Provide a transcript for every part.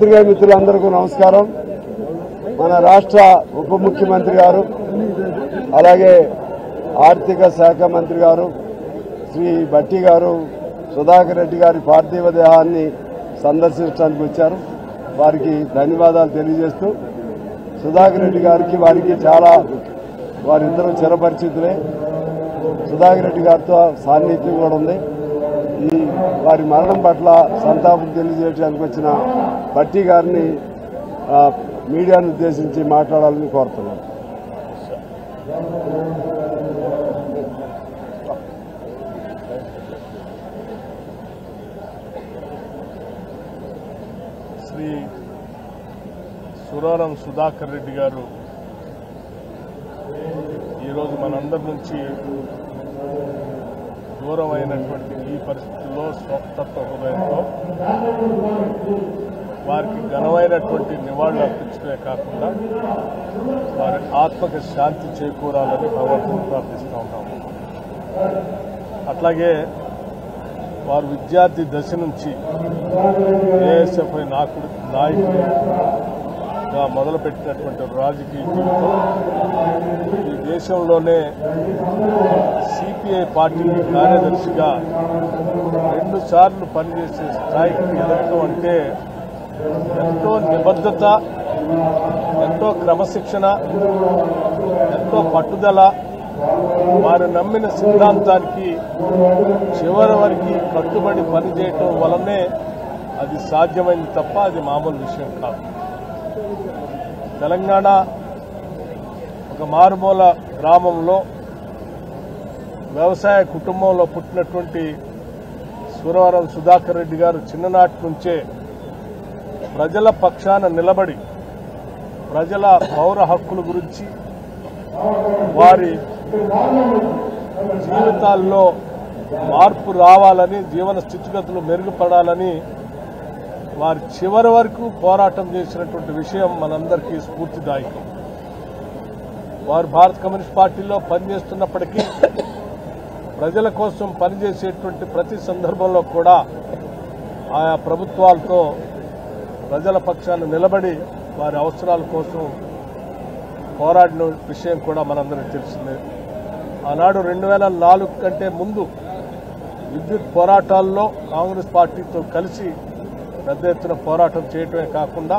మిత్రులందరికీ నమస్కారం. మన రాష్ట్ర ఉప ముఖ్యమంత్రి గారు అలాగే ఆర్థిక శాఖ మంత్రి గారు శ్రీ భట్టి గారు సుధాకర్ రెడ్డి గారి పార్థివ దేహాన్ని సందర్శించడానికి వచ్చారు. వారికి ధన్యవాదాలు తెలియజేస్తూ సుధాకర్ రెడ్డి గారికి వారికి చాలా వారిద్దరూ చిరపరిచితులే. సుధాకర్ రెడ్డి గారితో సాన్నిధ్యం కూడా ఉంది. ఈ వారి మరణం పట్ల సంతాపం తెలియజేయడానికి వచ్చిన భట్టి గారిని మీడియాను ఉద్దేశించి మాట్లాడాలని కోరుతున్నాను. శ్రీ సురవరం సుధాకర్ రెడ్డి గారు ఈరోజు మనందరి నుంచి దూరం అయినటువంటి ఈ పరిస్థితుల్లో స్వతత్వ హృదయంతో వారికి ఘనమైనటువంటి నివాళులు అర్పించడమే కాకుండా వారి ఆత్మకి శాంతి చేకూరాలని భగవంతుని ప్రార్థిస్తూ ఉంటాము. అట్లాగే వారు విద్యార్థి దశ నుంచి ఏఎస్ఎఫ్ఐ నాయకుడిగా మొదలుపెట్టినటువంటి రాజకీయ జీవితం ఈ దేశంలోనే సిపిఐ పార్టీ కార్యదర్శిగా 2 సార్లు పనిచేసే స్థాయికి ఎదగటం అంటే ఎంతో నిబద్ధత, ఎంతో క్రమశిక్షణ, ఎంతో పట్టుదల, వారు నమ్మిన సిద్ధాంతానికి చివరి వరకు కట్టుబడి పనిచేయటం వలనే అది సాధ్యమైంది తప్ప అది మామూలు విషయం కాదు. తెలంగాణ ఒక మారుమూల గ్రామంలో వ్యవసాయ కుటుంబంలో పుట్టినటువంటి సురవరం సుధాకర్ రెడ్డి గారు చిన్ననాటి నుంచే ప్రజల పక్షాన నిలబడి ప్రజల పౌర హక్కుల గురించి, వారి జీవితాల్లో మార్పు రావాలని, జీవన స్థితిగతులు మెరుగుపడాలని వారి చివరి వరకు పోరాటం చేసినటువంటి విషయం మనందరికీ స్ఫూర్తిదాయకం. వారు భారత కమ్యూనిస్ట్ పార్టీలో పనిచేస్తున్నప్పటికీ ప్రజల కోసం పనిచేసేటువంటి ప్రతి సందర్భంలో కూడా ఆయా ప్రభుత్వాలతో ప్రజల పక్షాన నిలబడి వారి అవసరాల కోసం పోరాడిన విషయం కూడా మనందరికీ తెలిసిందే. ఆనాడు 2004 కంటే ముందు విద్యుత్ పోరాటాల్లో కాంగ్రెస్ పార్టీతో కలిసి పెద్ద ఎత్తున పోరాటం చేయటమే కాకుండా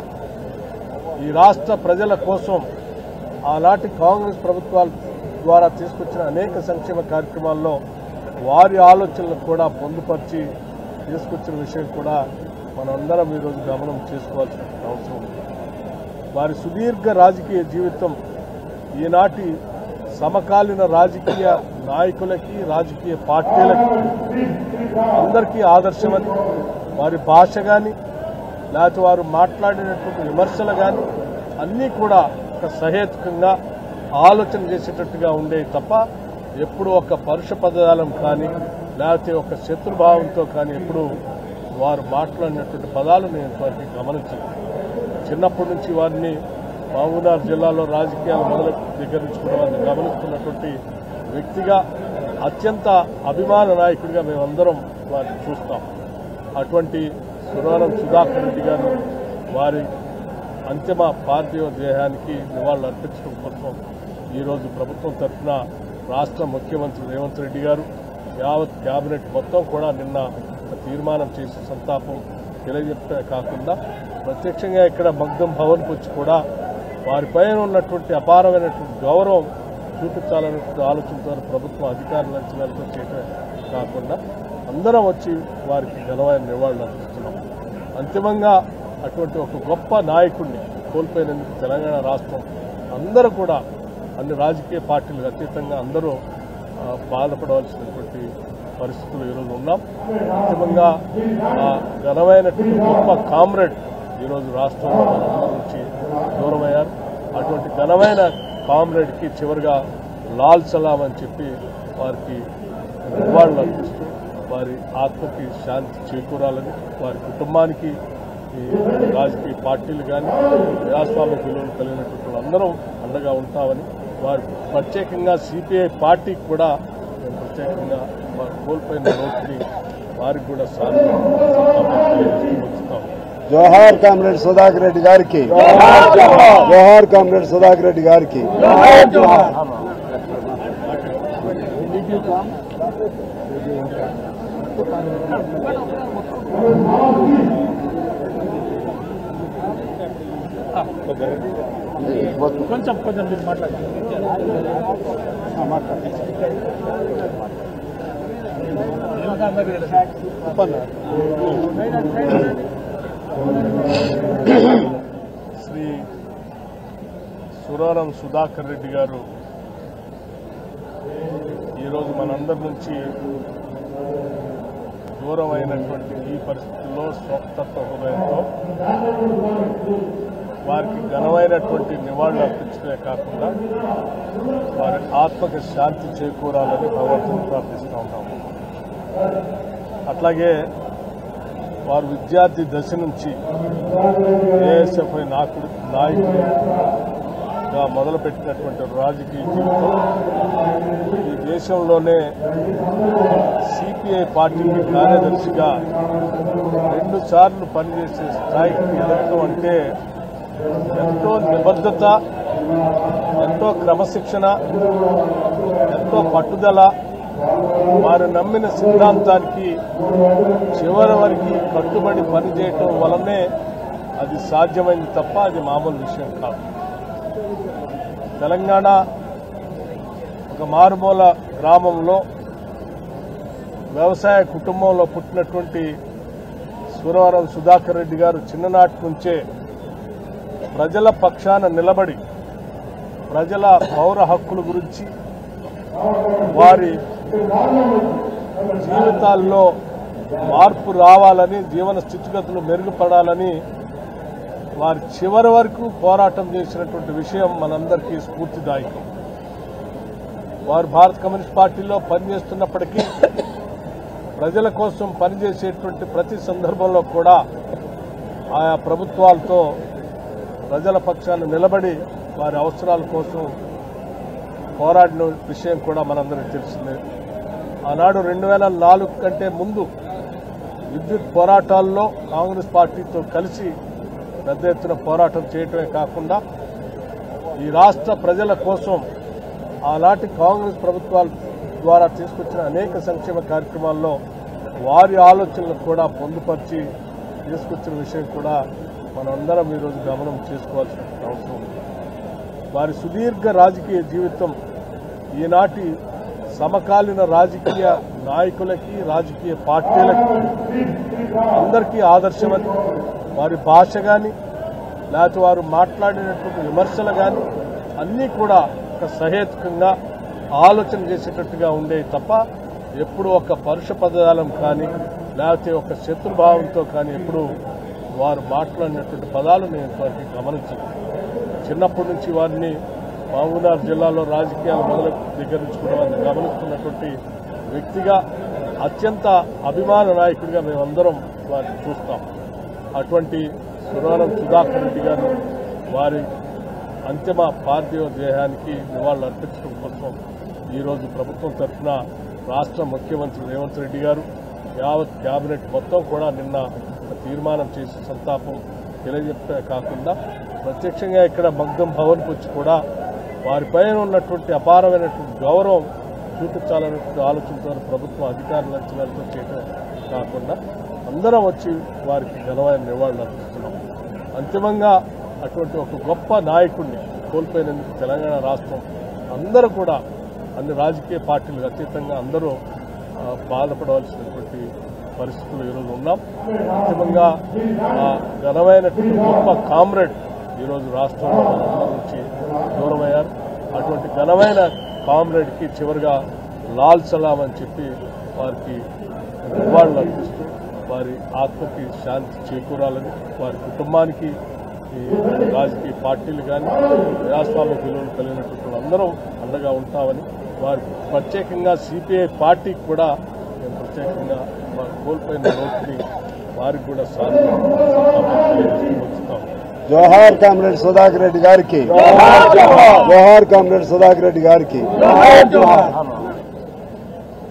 ఈ రాష్ట్ర ప్రజల కోసం ఆనాటి కాంగ్రెస్ ప్రభుత్వాల ద్వారా తీసుకొచ్చిన అనేక సంక్షేమ కార్యక్రమాల్లో వారి ఆలోచనలు కూడా పొందుపరిచి తీసుకొచ్చిన విషయం కూడా మనందరం ఈరోజు గమనం చేసుకోవాల్సిన అవసరం ఉంది. వారి సుదీర్ఘ రాజకీయ జీవితం ఈనాటి సమకాలీన రాజకీయ నాయకులకి, రాజకీయ పార్టీలకి అందరికీ ఆదర్శమని, వారి భాష కానీ లేకపోతే వారు మాట్లాడినటువంటి విమర్శలు కానీ అన్నీ కూడా ఒక సహేతుకంగా ఆలోచన చేసేటట్టుగా ఉండేవి తప్ప ఎప్పుడు ఒక పరుష పదజాలం కానీ లేకపోతే ఒక శత్రుభావంతో కానీ ఎప్పుడు వారు మాట్లాడినటువంటి పదాలు నేను ఇంతవరకు గమనించాను. చిన్నప్పటి నుంచి వారిని మహబూబ్నగర్ జిల్లాలో రాజకీయాలు మొదలు దగ్గర నుంచి కూడా వారిని గమనిస్తున్నటువంటి వ్యక్తిగా, అత్యంత అభిమాన నాయకుడిగా మేమందరం వారిని చూస్తాం. అటువంటి సురవరం సుధాకర్ రెడ్డి గారు వారి అంతిమ పార్థివ దేహానికి నివాళులు అర్పించడం కోసం ఈరోజు ప్రభుత్వం తరఫున రాష్ట్ర ముఖ్యమంత్రి రేవంత్ రెడ్డి గారు, యావత్ కేబినెట్ మొత్తం కూడా నిన్న తీర్మానం చేసి సంతాపం తెలియజెప్పే కాకుండా ప్రత్యక్షంగా ఇక్కడ మగ్ధం భవన్కి వచ్చి కూడా వారిపైన ఉన్నటువంటి అపారమైనటువంటి గౌరవం చూపించాలన్నటువంటి ఆలోచనతో ప్రభుత్వం అధికారుల అంచనాలతో చేయటమే కాకుండా అందరం వచ్చి వారికి ఘనమైన నివాళులు అర్పిస్తున్నాం. అంతిమంగా అటువంటి ఒక గొప్ప నాయకుడిని కోల్పోయినందుకు తెలంగాణ రాష్ట్రం అందరూ కూడా అన్ని రాజకీయ పార్టీలకు అతీతంగా అందరూ బాధపడవలసినటువంటి పరిస్థితులు ఈరోజు ఉన్నాం. అంతిమంగా ఘనమైనటువంటి గొప్ప కామ్రేడ్ ఈరోజు రాష్ట్రంలో మనందరి నుంచి దూరమయ్యారు. అటువంటి ఘనమైన కామ్రేడ్కి చివరిగా లాల్ సలాం అని చెప్పి వారికి నివాళులు అర్పిస్తూ వారి ఆత్మకి శాంతి చేకూరాలని, వారి కుటుంబానికి ఈ రాజకీయ పార్టీలు కానీ ప్రజాస్వామ్య విలువలు కలిగినటువంటి వాళ్ళందరూ అండగా ఉంటామని, వారు ప్రత్యేకంగా సిపిఐ పార్టీకి కూడా మేము ప్రత్యేకంగా వారు కోల్పోయిన రోజుని వారికి కూడా సాధ్యం వచ్చుతాం. జోహార్ కామ్రేడ్ సుధాకర్ రెడ్డి గారికి, జోహార్ కామ్రేడ్ సుధాకర్ రెడ్డి గారికి. కొంచెం మీరు మాట్లాడండి. శ్రీ సురవరం సుధాకర్ రెడ్డి గారు ఈరోజు మనందరి నుంచి దూరం అయినటువంటి ఈ పరిస్థితుల్లో స్వతత్వ హృదయంతో వారికి ఘనమైనటువంటి నివాళులు అర్పించడమే కాకుండా వారి ఆత్మకి శాంతి చేకూరాలని భగవంతుని ప్రార్థిస్తూ ఉన్నాము. అట్లాగే వారు విద్యార్థి దశ నుంచి ఏఎస్ఎఫ్ఐ నాయకుడిగా మొదలుపెట్టినటువంటి రాజకీయ జీవితం ఈ దేశంలోనే సిపిఐ పార్టీకి కార్యదర్శిగా 2 సార్లు పనిచేసే స్థాయికి ఎదగడం అంటే ఎంతో నిబద్ధత, ఎంతో క్రమశిక్షణ, ఎంతో పట్టుదల, వారు నమ్మిన సిద్ధాంతానికి చివరి వరకు కట్టుబడి పనిచేయటం వలనే అది సాధ్యమైంది తప్ప అది మామూలు విషయం కాదు. తెలంగాణ ఒక మారుమూల గ్రామంలో వ్యవసాయ కుటుంబంలో పుట్టినటువంటి సురవరం సుధాకర్ రెడ్డి గారు చిన్ననాటి నుంచే ప్రజల పక్షాన నిలబడి ప్రజల పౌర హక్కుల గురించి, వారి జీవితాల్లో మార్పు రావాలని, జీవన స్థితిగతులు మెరుగుపడాలని వారి చివరి వరకు పోరాటం చేసినటువంటి విషయం మనందరికీ స్ఫూర్తిదాయకం. వారు భారత కమ్యూనిస్ట్ పార్టీలో పనిచేస్తున్నప్పటికీ ప్రజల కోసం పనిచేసేటువంటి ప్రతి సందర్భంలో కూడా ఆయా ప్రభుత్వాలతో ప్రజల పక్షాన నిలబడి వారి అవసరాల కోసం పోరాడిన విషయం కూడా మనందరికీ తెలిసిందే. ఆనాడు 2004 కంటే ముందు విద్యుత్ పోరాటాల్లో కాంగ్రెస్ పార్టీతో కలిసి పెద్ద ఎత్తున పోరాటం చేయటమే కాకుండా ఈ రాష్ట్ర ప్రజల కోసం ఆనాటి కాంగ్రెస్ ప్రభుత్వాల ద్వారా తీసుకొచ్చిన అనేక సంక్షేమ కార్యక్రమాల్లో వారి ఆలోచనలు కూడా పొందుపరిచి తీసుకొచ్చిన విషయం కూడా మనందరం ఈరోజు గమనం చేసుకోవాల్సిన అవసరం ఉంది. వారి సుదీర్ఘ రాజకీయ జీవితం ఈనాటి సమకాలీన రాజకీయ నాయకులకి, రాజకీయ పార్టీలకి అందరికీ ఆదర్శమని, వారి భాష కానీ లేకపోతే వారు మాట్లాడినటువంటి విమర్శలు కానీ అన్నీ కూడా ఒక సహేతుకంగా ఆలోచన చేసేటట్టుగా ఉండేవి తప్ప ఎప్పుడు ఒక పరుష పదజాలం కానీ లేకపోతే ఒక శత్రుభావంతో కానీ ఎప్పుడు వారు మాట్లాడినటువంటి పదాలు నేను ఇంతవరకు గమనించాను. చిన్నప్పటి నుంచి వారిని మహబూబ్నగర్ జిల్లాలో రాజకీయాలు మొదలు దగ్గర నుంచి కూడా వారిని గమనిస్తున్నటువంటి వ్యక్తిగా, అత్యంత అభిమాన నాయకుడిగా మేమందరం వారిని చూస్తాం. అటువంటి సురవరం సుధాకర్ రెడ్డి గారు వారి అంతిమ పార్థివ దేహానికి నివాళులు అర్పించడం కోసం ఈరోజు ప్రభుత్వం తరఫున రాష్ట్ర ముఖ్యమంత్రి రేవంత్ రెడ్డి గారు, యావత్ కేబినెట్ మొత్తం కూడా నిన్న తీర్మానం చేసి సంతాపం తెలియజెప్పే కాకుండా ప్రత్యక్షంగా ఇక్కడ మగ్ధం భవన్కి వచ్చి కూడా వారిపైన ఉన్నటువంటి అపారమైనటువంటి గౌరవం చూపించాలన్నటువంటి ఆలోచనతో ప్రభుత్వం అధికారుల అంచనాలతో చేయడం కాకుండా అందరం వచ్చి వారికి ఘనమైన నివాళులు అర్పిస్తున్నాం. అంతిమంగా అటువంటి ఒక గొప్ప నాయకుడిని కోల్పోయినందుకు తెలంగాణ రాష్ట్రం అందరూ కూడా అన్ని రాజకీయ పార్టీలకు అతీతంగా అందరూ బాధపడవలసినటువంటి పరిస్థితులు ఈరోజు ఉన్నాం. అంతిమంగా ఘనమైనటువంటి గొప్ప కామ్రేడ్ ఈరోజు రాష్ట్రంలో మనందరి నుంచి దూరమయ్యారు. అటువంటి ఘనమైన కామ్రేడ్కి చివరిగా లాల్ సలాం అని చెప్పి వారికి నివాళులు అర్పిస్తూ వారి ఆత్మకి శాంతి చేకూరాలని, వారి కుటుంబానికి ఈ రాజకీయ పార్టీలు కానీ ప్రజాస్వామ్య విలువలు కలిగినటువంటి అందరూ అండగా ఉంటామని, వారి ప్రత్యేకంగా సిపిఐ పార్టీకి కూడా మేము ప్రత్యేకంగా వారు కోల్పోయిన రోజుని వారికి కూడా సాధిస్తాం. జోహార్ కామ్రేడ్ సుధాకర్ రెడ్డి గారికి, జోహార్ కామ్రేడ్ సుధాకర్ రెడ్డి గారికి.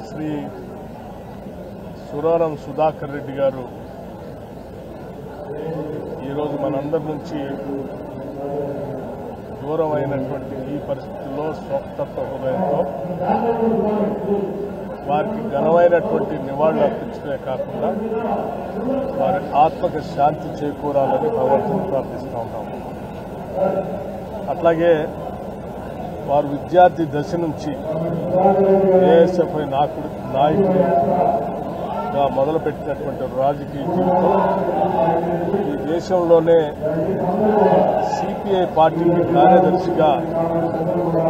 శ్రీ సురవరం సుధాకర్ రెడ్డి గారు ఈరోజు మనందరి నుంచి దూరం అయినటువంటి ఈ పరిస్థితుల్లో స్వతత్వ హృదయంతో వారికి ఘనమైనటువంటి నివాళులు అర్పించడమే కాకుండా వారి ఆత్మకి శాంతి చేకూరాలని భగవంతుని ప్రార్థిస్తూ ఉన్నాము. అట్లాగే వారు విద్యార్థి దశ నుంచి ఏఎస్ఎఫ్ఐ నాయకుడిగా మొదలుపెట్టినటువంటి రాజకీయ జీవితం ఈ దేశంలోనే సిపిఐ పార్టీకి కార్యదర్శిగా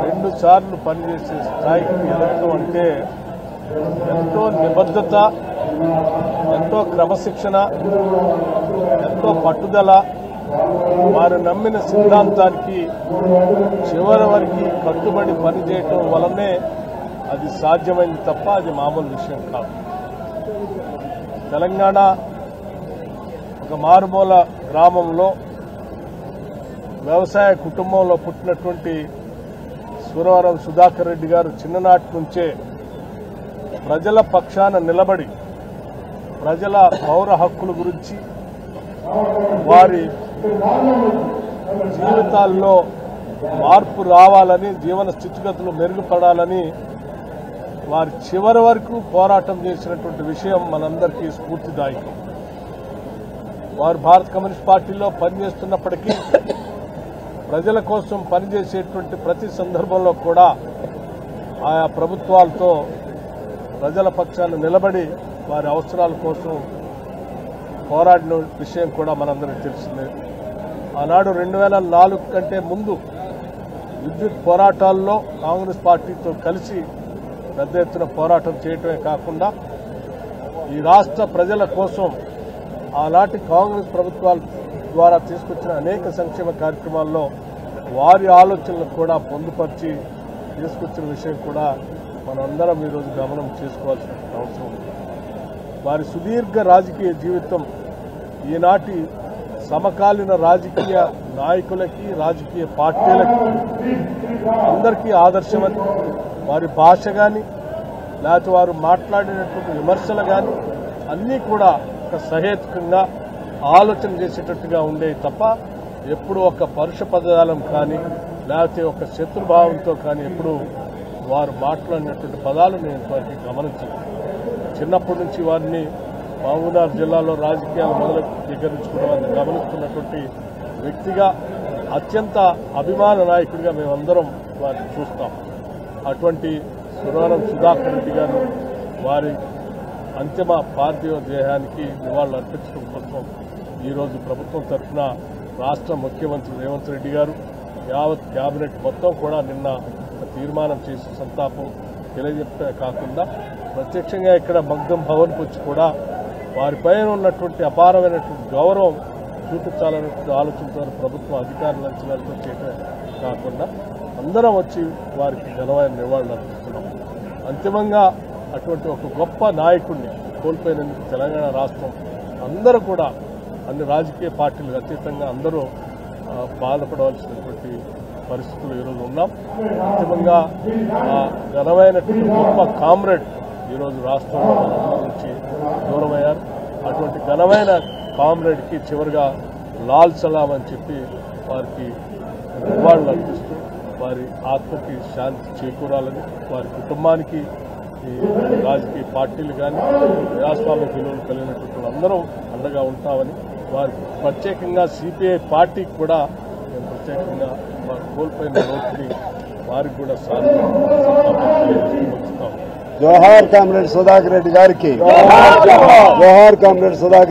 2 సార్లు పనిచేసే స్థాయికి ఎదగడం అంటే ఎంతో నిబద్ధత, ఎంతో క్రమశిక్షణ, ఎంతో పట్టుదల, వారు నమ్మిన సిద్ధాంతానికి చివరి వరకు కట్టుబడి పనిచేయటం వలనే అది సాధ్యమైంది తప్ప అది మామూలు విషయం కాదు. తెలంగాణ ఒక మారుమూల గ్రామంలో వ్యవసాయ కుటుంబంలో పుట్టినటువంటి సురవరం సుధాకర్ రెడ్డి గారు చిన్ననాటి నుంచే ప్రజల పక్షాన నిలబడి ప్రజల పౌర హక్కుల గురించి, వారి జీవితాల్లో మార్పు రావాలని, జీవన స్థితిగతులు మెరుగుపడాలని వారి చివరి వరకు పోరాటం చేసినటువంటి విషయం మనందరికీ స్ఫూర్తిదాయకం. వారు భారత కమ్యూనిస్ట్ పార్టీలో పనిచేస్తున్నప్పటికీ ప్రజల కోసం పనిచేసేటువంటి ప్రతి సందర్భంలో కూడా ఆయా ప్రభుత్వాలతో ప్రజల పక్షాన నిలబడి వారి అవసరాల కోసం పోరాడిన విషయం కూడా మనందరికీ తెలిసిందే. ఆనాడు 2004 కంటే ముందు విద్యుత్ పోరాటాల్లో కాంగ్రెస్ పార్టీతో కలిసి పెద్ద ఎత్తున పోరాటం చేయటమే కాకుండా ఈ రాష్ట్ర ప్రజల కోసం ఆనాటి కాంగ్రెస్ ప్రభుత్వాల ద్వారా తీసుకొచ్చిన అనేక సంక్షేమ కార్యక్రమాల్లో వారి ఆలోచనలు కూడా పొందుపరిచి తీసుకొచ్చిన విషయం కూడా మనందరం ఈరోజు గమనం చేసుకోవాల్సిన అవసరం ఉంది. వారి సుదీర్ఘ రాజకీయ జీవితం ఈనాటి సమకాలీన రాజకీయ నాయకులకి, రాజకీయ పార్టీలకి అందరికీ ఆదర్శమని, వారి భాష కానీ లేకపోతే వారు మాట్లాడినటువంటి విమర్శలు కానీ అన్నీ కూడా ఒక సహేతుకంగా ఆలోచన చేసేటట్టుగా ఉండేవి తప్ప ఎప్పుడు ఒక పరుష పదజాలం కానీ లేకపోతే ఒక శత్రుభావంతో కానీ ఎప్పుడు వారు మాట్లాడినటువంటి పదాలు నేను ఇంతవరకు గమనించలేదు. చిన్నప్పటి నుంచి వారిని మహబూబ్నగర్ జిల్లాలో రాజకీయాలు మొదలు స్వీకరించుకున్న వారిని గమనిస్తున్నటువంటి వ్యక్తిగా, అత్యంత అభిమాన నాయకుడిగా మేమందరం వారిని చూస్తాం. అటువంటి సురవరం సుధాకర్ రెడ్డి గారు వారి అంతిమ పార్థివ దేహానికి నివాళులు అర్పించడం కోసం ఈరోజు ప్రభుత్వం తరఫున రాష్ట్ర ముఖ్యమంత్రి రేవంత్ రెడ్డి గారు, యావత్ కేబినెట్ మొత్తం కూడా నిన్న తీర్మానం చేసి సంతాపం తెలియజెప్పే కాకుండా ప్రత్యక్షంగా ఇక్కడ మగ్ధం భవన్కి వచ్చి కూడా వారిపైన ఉన్నటువంటి అపారమైనటువంటి గౌరవం చూపించాలన్నటువంటి ఆలోచనతో ప్రభుత్వం అధికారుల అంచనాలతో చేయటమే కాకుండా అందరం వచ్చి వారికి ఘనమైన నివాళులు అర్పిస్తున్నాం. అంతిమంగా అటువంటి ఒక గొప్ప నాయకుడిని కోల్పోయినందుకు తెలంగాణ రాష్ట్రం అందరూ కూడా అన్ని రాజకీయ పార్టీలకు అతీతంగా అందరూ బాధపడవలసినటువంటి పరిస్థితులు ఈరోజు ఉన్నాం. అంతిమంగా ఘనమైనటువంటి గొప్ప కామ్రేడ్ ఈరోజు రాష్ట్రంలో మనందరి నుంచి దూరమయ్యారు. అటువంటి ఘనమైన కామ్రేడ్కి చివరిగా లాల్ సలాం అని చెప్పి వారికి నివాళులు అర్పిస్తూ వారి ఆత్మకి శాంతి చేకూరాలని, వారి కుటుంబానికి ఈ రాజకీయ పార్టీలు కానీ ప్రజాస్వామ్య విలువలు కలిగినటువంటి అందరూ అండగా ఉంటామని, వారికి ప్రత్యేకంగా సిపిఐ పార్టీకి కూడా మేము ప్రత్యేకంగా వారు కోల్పోయిన రోజుని వారికి కూడా జోహార్ కామ్రేడ్ సుధాకర్ రెడ్డి గారికి, జోహార్ కామ్రేడ్ సుధాకర్.